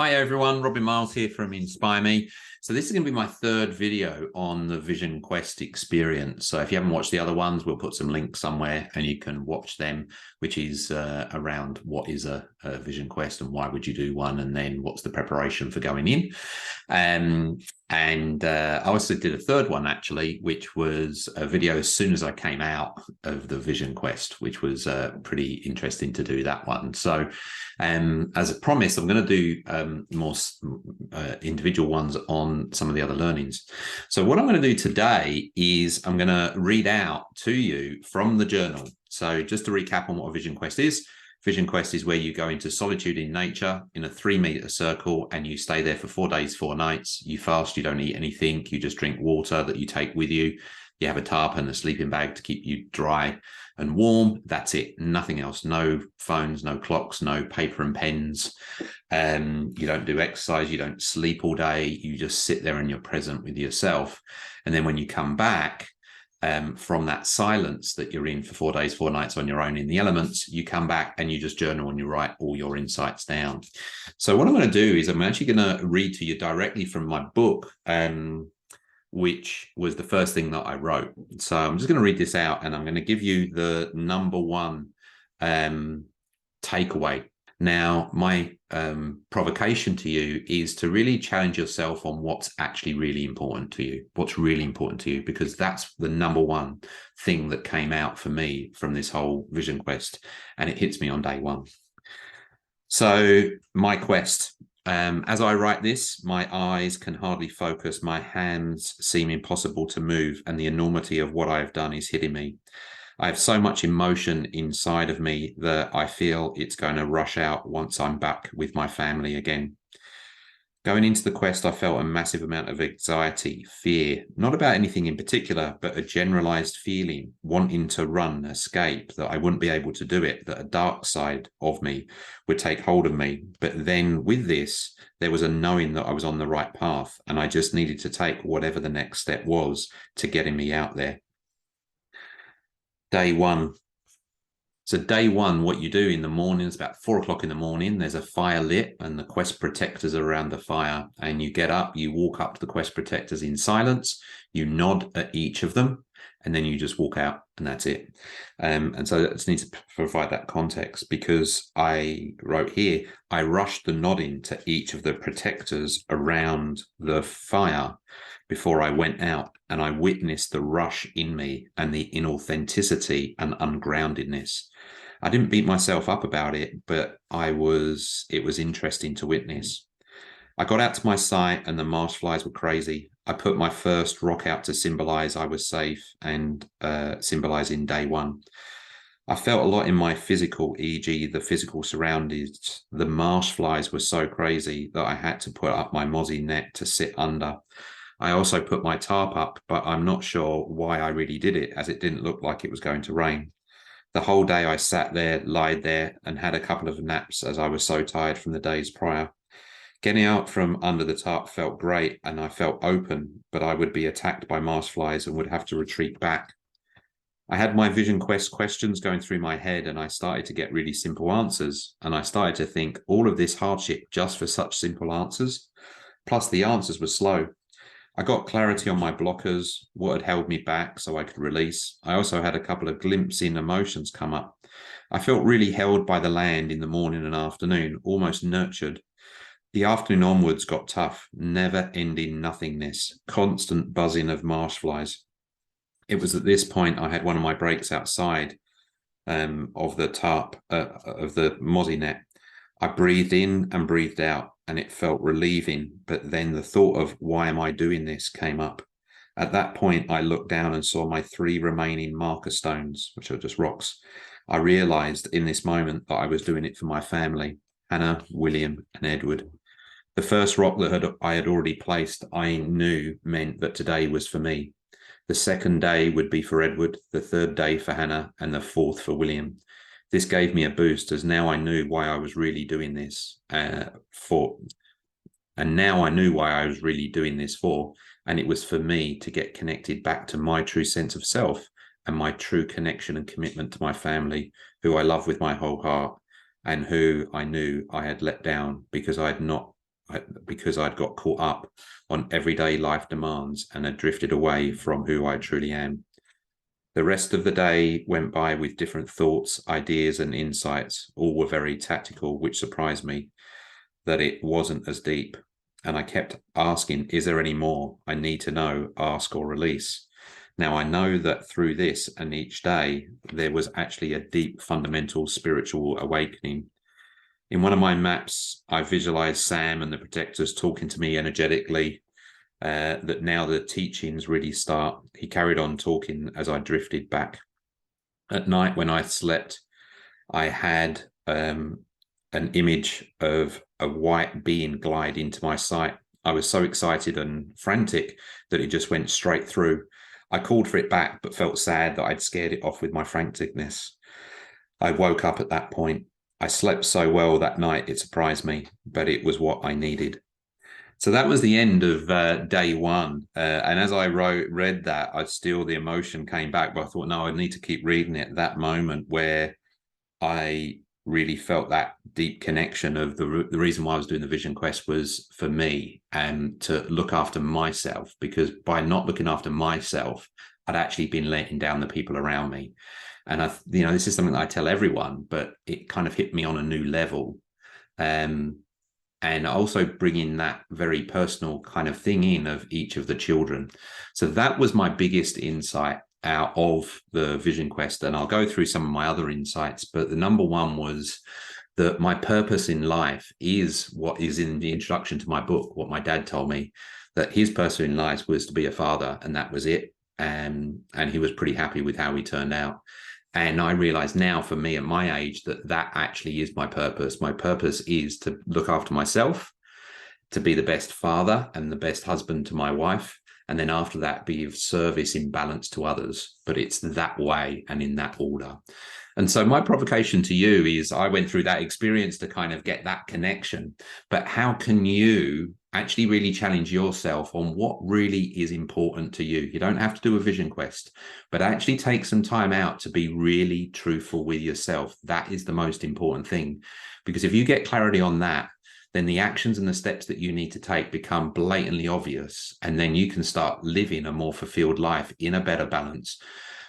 Hi everyone, Robin Miles here from InspireMe. So this is going to be my third video on the Vision Quest experience. So if you haven't watched the other ones, we'll put some links somewhere and you can watch them, which is around what is a Vision Quest and why would you do one, and then what's the preparation for going in. I also did a third one actually, which was a video as soon as I came out of the Vision Quest, which was pretty interesting to do that one. So as a promise, I'm going to do more individual ones on some of the other learnings. So what I'm going to do today is I'm going to read out to you from the journal. So just to recap on what a Vision Quest is. Vision Quest is where you go into solitude in nature in a 3-meter circle and you stay there for 4 days, 4 nights. You fast, you don't eat anything, you just drink water that you take with you. You have a tarp and a sleeping bag to keep you dry and warm. That's it. Nothing else. No phones, no clocks, no paper and pens. You don't do exercise. You don't sleep all day. You just sit there and you're present with yourself. And then when you come back from that silence that you're in for 4 days, 4 nights on your own in the elements, you come back and you just journal and you write all your insights down. So what I'm going to do is I'm actually going to read to you directly from my book, which was the first thing that I wrote. So I'm just going to read this out and I'm going to give you the number one takeaway. Now, my provocation to you is to really challenge yourself on what's actually really important to you, because that's the number one thing that came out for me from this whole Vision Quest, and it hits me on day one. So my quest. As I write this, my eyes can hardly focus, my hands seem impossible to move, and the enormity of what I have done is hitting me. I have so much emotion inside of me that I feel it's going to rush out once I'm back with my family again. Going into the quest, I felt a massive amount of anxiety, fear, not about anything in particular, but a generalized feeling, wanting to run, escape, that I wouldn't be able to do it, that a dark side of me would take hold of me. But then with this, there was a knowing that I was on the right path and I just needed to take whatever the next step was to getting me out there. Day one. So day one, what you do in the morning is about 4 o'clock in the morning. There's a fire lit and the quest protectors are around the fire. And you get up, you walk up to the quest protectors in silence. You nod at each of them and then you just walk out and that's it. And so I just need to provide that context because I wrote here, I rushed the nodding to each of the protectors around the fire before I went out, and I witnessed the rush in me and the inauthenticity and ungroundedness. I didn't beat myself up about it, but it was interesting to witness. I got out to my site and the marsh flies were crazy. I put my first rock out to symbolize I was safe and symbolizing day one. I felt a lot in my physical, e.g. the physical surroundings. The marsh flies were so crazy that I had to put up my mozzie net to sit under. I also put my tarp up, but I'm not sure why I really did it, as it didn't look like it was going to rain. The whole day I sat there, lied there, and had a couple of naps as I was so tired from the days prior. Getting out from under the tarp felt great, and I felt open, but I would be attacked by marsh flies and would have to retreat back. I had my Vision Quest questions going through my head, and I started to get really simple answers, and I started to think all of this hardship just for such simple answers, plus the answers were slow. I got clarity on my blockers, what had held me back so I could release. I also had a couple of glimpsing emotions come up. I felt really held by the land in the morning and afternoon, almost nurtured. The afternoon onwards got tough, never-ending nothingness, constant buzzing of marsh flies. It was at this point I had one of my breaks outside of the tarp, of the mozzie net. I breathed in and breathed out, and it felt relieving, but then the thought of why am I doing this came up. At that point, I looked down and saw my 3 remaining marker stones, which are just rocks. I realized in this moment that I was doing it for my family, Hannah, William, and Edward. The first rock that I had already placed, I knew meant that today was for me. The second day would be for Edward, the third day for Hannah, and the fourth for William. This gave me a boost as now I knew why I was really doing this for, and it was for me to get connected back to my true sense of self and my true connection and commitment to my family, who I love with my whole heart and who I knew I had let down because I had not because I'd got caught up on everyday life demands and had drifted away from who I truly am. The rest of the day went by with different thoughts, ideas, and insights. All were very tactical, which surprised me that it wasn't as deep. And I kept asking, is there any more? I need to know, ask or release. Now I know that through this and each day, there was actually a deep, fundamental spiritual awakening. In one of my maps, I visualized Sam and the protectors talking to me energetically, that now the teachings really start. He carried on talking as I drifted back. At night when I slept, I had an image of a white being glide into my sight. I was so excited and frantic that it just went straight through. I called for it back, but felt sad that I'd scared it off with my franticness. I woke up at that point. I slept so well that night, it surprised me, but it was what I needed. So that was the end of day one. And as I read that, the emotion came back, but I thought, no, I need to keep reading it. That moment where I really felt that deep connection of the reason why I was doing the Vision Quest was for me and to look after myself, because by not looking after myself, I'd actually been letting down the people around me. And this is something that I tell everyone, but it kind of hit me on a new level. And also bringing that very personal kind of thing in of each of the children. So that was my biggest insight out of the Vision Quest. And I'll go through some of my other insights, but the number one was that my purpose in life is what is in the introduction to my book, what my dad told me, that his purpose in life was to be a father, and that was it. And he was pretty happy with how he turned out. And I realize now, for me at my age, that actually is my purpose. My purpose is to look after myself, to be the best father and the best husband to my wife. And then after that, be of service in balance to others. But it's that way and in that order. And so my provocation to you is, I went through that experience to kind of get that connection. But how can you actually really challenge yourself on what really is important to you? You don't have to do a Vision Quest, but actually take some time out to be really truthful with yourself. That is the most important thing, because if you get clarity on that, then the actions and the steps that you need to take become blatantly obvious. And then you can start living a more fulfilled life in a better balance,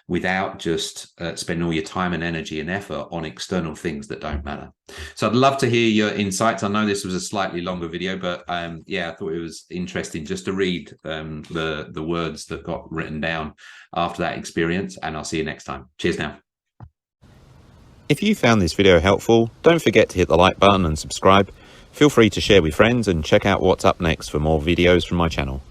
without just spending all your time and energy and effort on external things that don't matter. So I'd love to hear your insights. I know this was a slightly longer video, but yeah, I thought it was interesting just to read the words that got written down after that experience, and I'll see you next time. Cheers now. If you found this video helpful, don't forget to hit the like button and subscribe. Feel free to share with friends and check out what's up next for more videos from my channel.